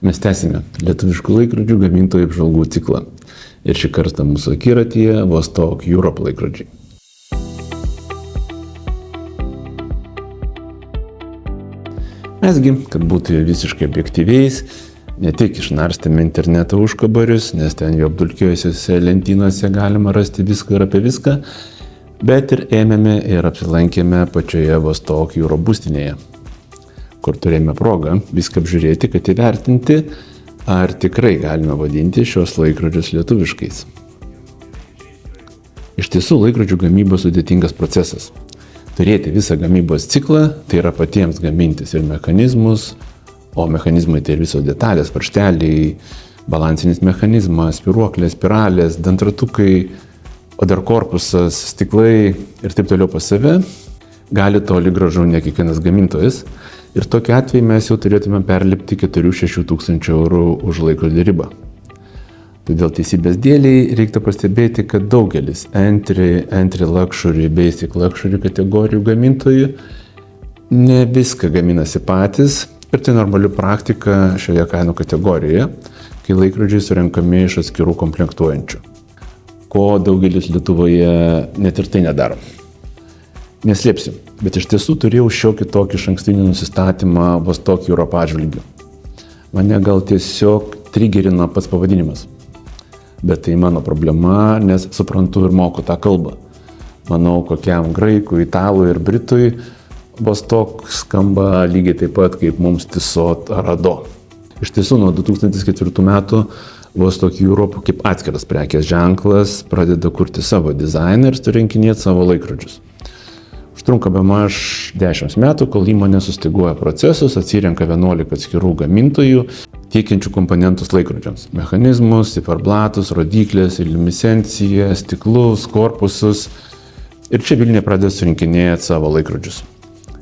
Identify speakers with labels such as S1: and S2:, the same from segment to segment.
S1: Mes tęsime lietuviškų laikrodžių gamintojų apžvalgų ciklą. Ir šį kartą mūsų akiratyje Vostok Europe laikrodžiai. Mesgi, kad būtų visiškai objektyviais, ne tik išnarstėme interneto užkabarius, nes ten jo apdulkėjusiose lentynose galima rasti viską ir apie viską, bet ir ėmėme ir apsilankėme pačioje Vostok Europe būstinėje, kur turėjome progą viską apžiūrėti, kad įvertinti, ar tikrai galime vadinti šios laikrodžius lietuviškais. Iš tiesų, laikrodžių gamyba sudėtingas procesas. Turėti visą gamybos ciklą, tai yra patiems gamintis ir mechanizmus, o mechanizmai tai ir visos detalės, varžteliai, balansinis mechanizmas, spyruoklės, spiralės, dantratukai, o dar korpusas, stiklai ir taip toliau pas save, gali toli gražu ne kiekvienas gamintojas. Ir tokiu atveju mes jau turėtume perlipti 4-6 tūkstančių eurų už laikrodį ribą. Todėl teisybės dėliai reiktų pastebėti, kad daugelis entry luxury, basic luxury kategorijų gamintojų ne viską gaminasi patys ir tai normali praktika šioje kainų kategorijoje, kai laikrodžiai surenkami iš atskirų komplektuojančių, ko daugelis Lietuvoje net ir tai nedaro. Neslėpsiu, bet iš tiesų turėjau šiokį tokį išankstinį nusistatymą Vostok Europe atžvilgiu. Mane gal tiesiog trigerino pats pavadinimas. Bet tai mano problema, nes suprantu ir moku tą kalbą. Manau, kokiam graikui, italui ir britui Vostok skamba lygiai taip pat kaip mums Tissot ar Rado. Iš tiesų, nuo 2004 metų Vostok Europe kaip atskiras prekės ženklas pradeda kurti savo dizainą ir surinkinėti savo laikrodžius. Užtrunka bemaž 10 metų, kol įmonė sustyguoja procesus, atsirenka 11 atskirų gamintojų, tiekiančių komponentus laikrodžiams. Mechanizmus, ciferblatus, rodyklės, liuminescenciją, stiklus, korpusus. Ir čia Vilniuje pradeda surinkinėti savo laikrodžius.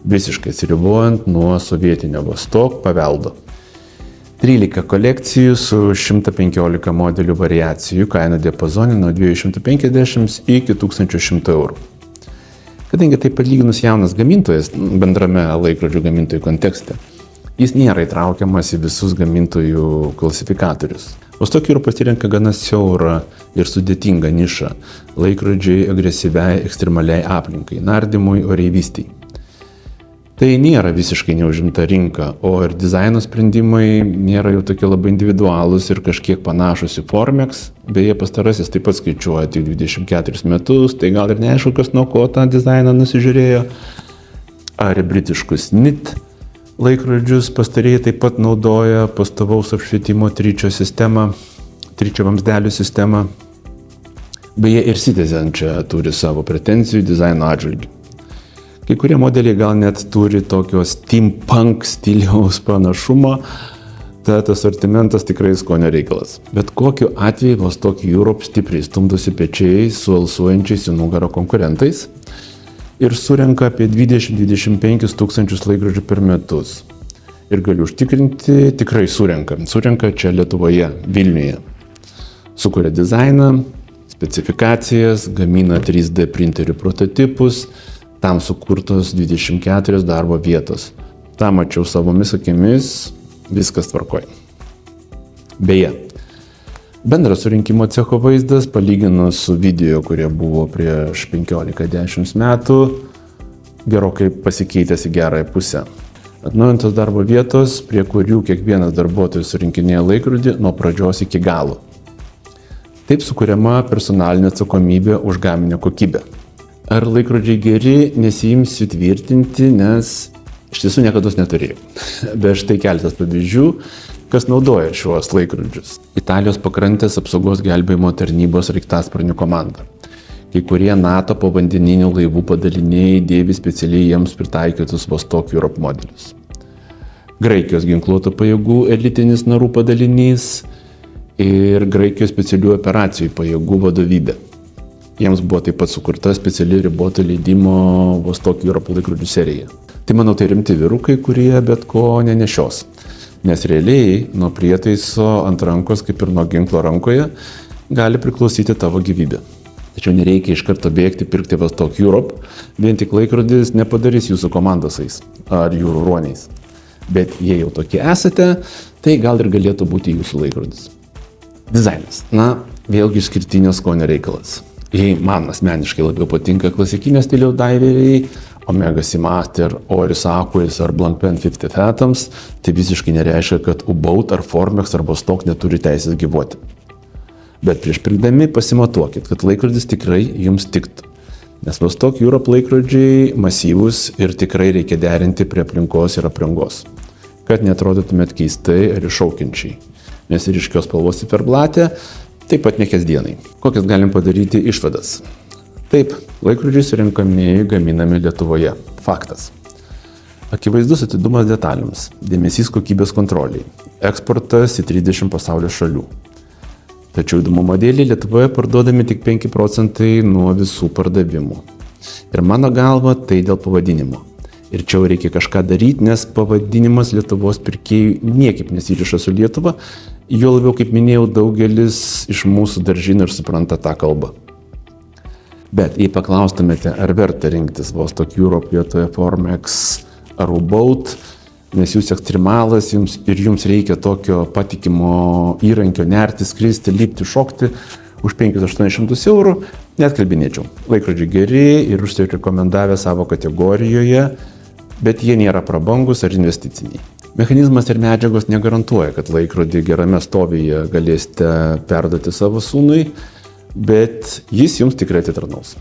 S1: Visiškai atsiribojant nuo sovietinio Vostok paveldo. 13 kolekcijų su 115 modelių variacijų, kaina diapazone nuo 250 iki 1100 eurų. Kadangi tai palyginus jaunas gamintojas bendrame laikrodžių gamintojų kontekste, jis nėra įtraukiamas į visus gamintojų klasifikatorius. Vostok Europe pasirenka gana siaurą ir sudėtingą nišą – laikrodžiai agresyviai ekstremaliai aplinkai, nardymui, oreivystei. Tai nėra visiškai neužimta rinka, o ir dizaino sprendimai nėra jau tokie labai individualūs ir kažkiek panašus į Formex. Beje, pastarasis taip pat skaičiuoja tik 24 metus, tai gal ir neaišku, kas nuo ko tą dizainą nusižiūrėjo. Ar britiškus NIT laikrodžius pastarieji taip pat naudoja pastovaus apšvietimo tričio vamzdelių sistemą. Beje, ir Citizen čia turi savo pretenzijų dizaino atžvilgių. Kai kurie modeliai gal net turi tokio steampunk stiliaus panašumo, tad asortimentas tikrai skonio reikalas. Bet kokiu atveju Vostok Europe stipriai stumdosi pečiais su alsuojančiais į nugarą konkurentais ir surenka apie 20-25 tūkstančius laikrodžių per metus. Ir galiu užtikrinti, tikrai surenka. Surenka čia Lietuvoje, Vilniuje. Sukuria dizainą, specifikacijas, gamina 3D printerių prototipus, tam sukurtos 24 darbo vietos. Ta mačiau savomis akimis, viskas tvarkoj. Beje, bendras surinkimo cecho vaizdas, palyginus su video, kurie buvo prieš 15-10 metų, gerokai pasikeitęs į gerąją pusę. Atnaujintos darbo vietos, prie kurių kiekvienas darbuotojas surinkinėja laikrodį nuo pradžios iki galo. Taip sukuriama personalinė atsakomybė už gaminio kokybę. Ar laikrodžiai geri, nesiimsiu tvirtinti, nes iš tiesų niekados neturėjau. Bet štai keletas pavyzdžių, kas naudoja šiuos laikrodžius. Italijos pakrantės apsaugos gelbėjimo tarnybos sraigtasparnių komanda. Kai kurie NATO povandeninių laivų padaliniai dėvi specialiai jiems pritaikytus Vostok Europe modelius. Graikijos ginkluotų pajėgų elitinis narų padalinys ir Graikijos specialių operacijų pajėgų vadovybė. Jiems buvo taip pat sukurta speciali riboto leidimo Vostok Europe laikrodžių serija. Tai manau, tai rimti vyrukai, kurie bet ko nenešios. Nes realiai nuo prietaiso ant rankos, kaip ir nuo ginklo rankoje, gali priklausyti tavo gyvybė. Tačiau nereikia iš karto bėgti pirkti Vostok Europe, vien tik laikrodis nepadarys jūsų komandosais ar jūrų ruoniais. Bet jei jau tokie esate, tai gal ir galėtų būti jūsų laikrodis. Dizainas. Na, vėlgi išskirtinio skonio reikalas. Jei man asmeniškai labiau patinka klasikinio stiliaus daiveriai, Omega Seamaster, Oris Aquis ar Blancpain 50 Atoms, tai visiškai nereiškia, kad U-Boat ar Formex ar Vostok neturi teisės gyvuoti. Bet prieš pirkdami pasimatuokit, kad laikrodis tikrai jums tiktų. Nes Vostok Europe laikrodžiai masyvūs ir tikrai reikia derinti prie aplinkos ir aprangos, kad neatrodytumėt keistai ar iššaukiančiai. Nes ir ryškios spalvos ciferblatė taip pat ne kasdienai. Kokias galim padaryti išvadas? Taip, laikrodžiai surinkami, gaminami Lietuvoje. Faktas. Akivaizdus atidumas detalėms, dėmesys kokybės kontroliai, eksportas į 30 pasaulio šalių. Tačiau įdomumo dėlei Lietuvoje parduodami tik 5% nuo visų pardavimų. Ir mano galva tai dėl pavadinimo. Ir čia reikia kažką daryti, nes pavadinimas Lietuvos pirkėjų niekaip nesiriša su Lietuva, jo labiau, kaip minėjau, daugelis iš mūsų dar žino ir supranta tą kalbą. Bet jei paklaustumėte, ar verta rinktis Vostok Europe vietoje Formex ar U-Boat, nes jūs ekstremalas ir jums reikia tokio patikimo įrankio nerti, skristi, lipti, šokti už 500-800 eurų, net kalbinėčiau. Laikrodžiai geri ir užsirekomendavę savo kategorijoje, bet jie nėra prabangus ar investiciniai. Mechanizmas ir medžiagos negarantuoja, kad laikrodį gerame stovyje galėsite perduoti savo sūnui, bet jis jums tikrai atitarnaus.